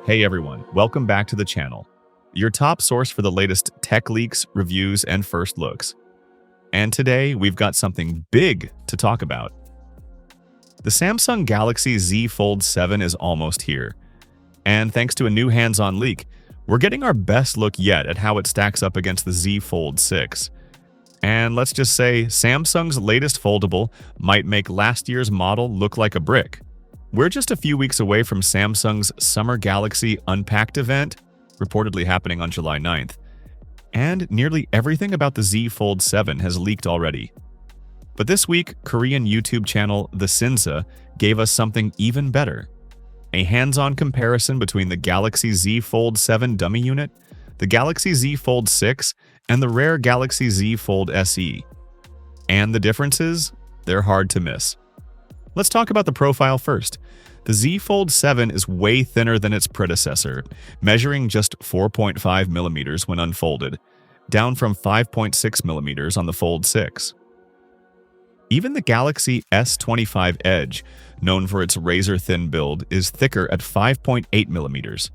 Hey everyone, welcome back to the channel, your top source for the latest tech leaks, reviews, and first looks. And today, we've got something big to talk about. The Samsung Galaxy Z Fold 7 is almost here, and thanks to a new hands-on leak, we're getting our best look yet at how it stacks up against the Z Fold 6. And let's just say, Samsung's latest foldable might make last year's model look like a brick. We're just a few weeks away from Samsung's Summer Galaxy Unpacked event, reportedly happening on July 9th, and nearly everything about the Z Fold 7 has leaked already. But this week, Korean YouTube channel The Sinza gave us something even better. A hands-on comparison between the Galaxy Z Fold 7 dummy unit, the Galaxy Z Fold 6, and the rare Galaxy Z Fold SE. And the differences? They're hard to miss. Let's talk about the profile first. The Z Fold 7 is way thinner than its predecessor, measuring just 4.5 millimeters when unfolded, down from 5.6 millimeters on the Fold 6. Even the Galaxy S25 Edge, known for its razor-thin build, is thicker at 5.8 millimeters.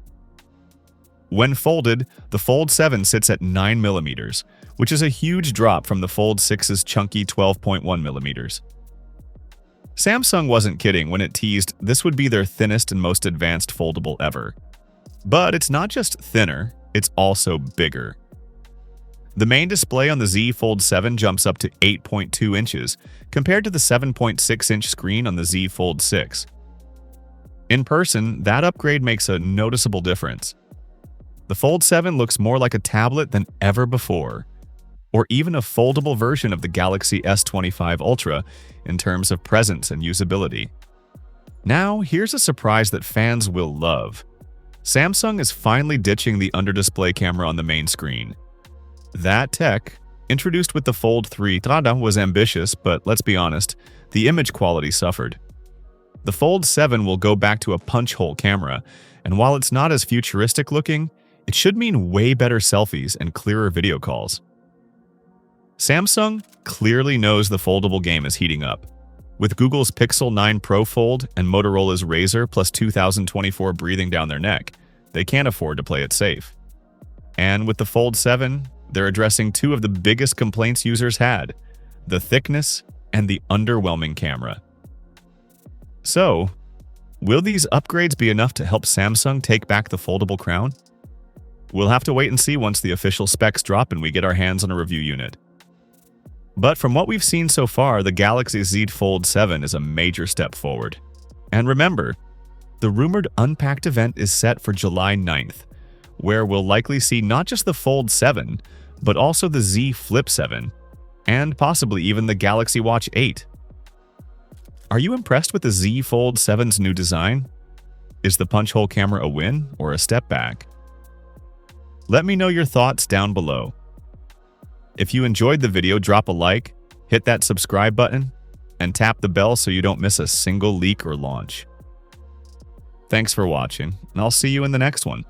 When folded, the Fold 7 sits at 9 millimeters, which is a huge drop from the Fold 6's chunky 12.1 millimeters. Samsung wasn't kidding when it teased this would be their thinnest and most advanced foldable ever. But it's not just thinner, it's also bigger. The main display on the Z Fold 7 jumps up to 8.2 inches, compared to the 7.6-inch screen on the Z Fold 6. In person, that upgrade makes a noticeable difference. The Fold 7 looks more like a tablet than ever before, or even a foldable version of the Galaxy S25 Ultra in terms of presence and usability. Now, here's a surprise that fans will love. Samsung is finally ditching the under-display camera on the main screen. That tech, introduced with the Fold 3, was ambitious, but let's be honest, the image quality suffered. The Fold 7 will go back to a punch-hole camera, and while it's not as futuristic looking, it should mean way better selfies and clearer video calls. Samsung clearly knows the foldable game is heating up. With Google's Pixel 9 Pro Fold and Motorola's Razr plus 2024 breathing down their neck, they can't afford to play it safe. And with the Fold 7, they're addressing two of the biggest complaints users had: the thickness and the underwhelming camera. So, will these upgrades be enough to help Samsung take back the foldable crown? We'll have to wait and see once the official specs drop and we get our hands on a review unit. But from what we've seen so far, the Galaxy Z Fold 7 is a major step forward. And remember, the rumored Unpacked event is set for July 9th, where we'll likely see not just the Fold 7, but also the Z Flip 7, and possibly even the Galaxy Watch 8. Are you impressed with the Z Fold 7's new design? Is the punch-hole camera a win or a step back? Let me know your thoughts down below. If you enjoyed the video, drop a like, hit that subscribe button, and tap the bell so you don't miss a single leak or launch. Thanks for watching, and I'll see you in the next one.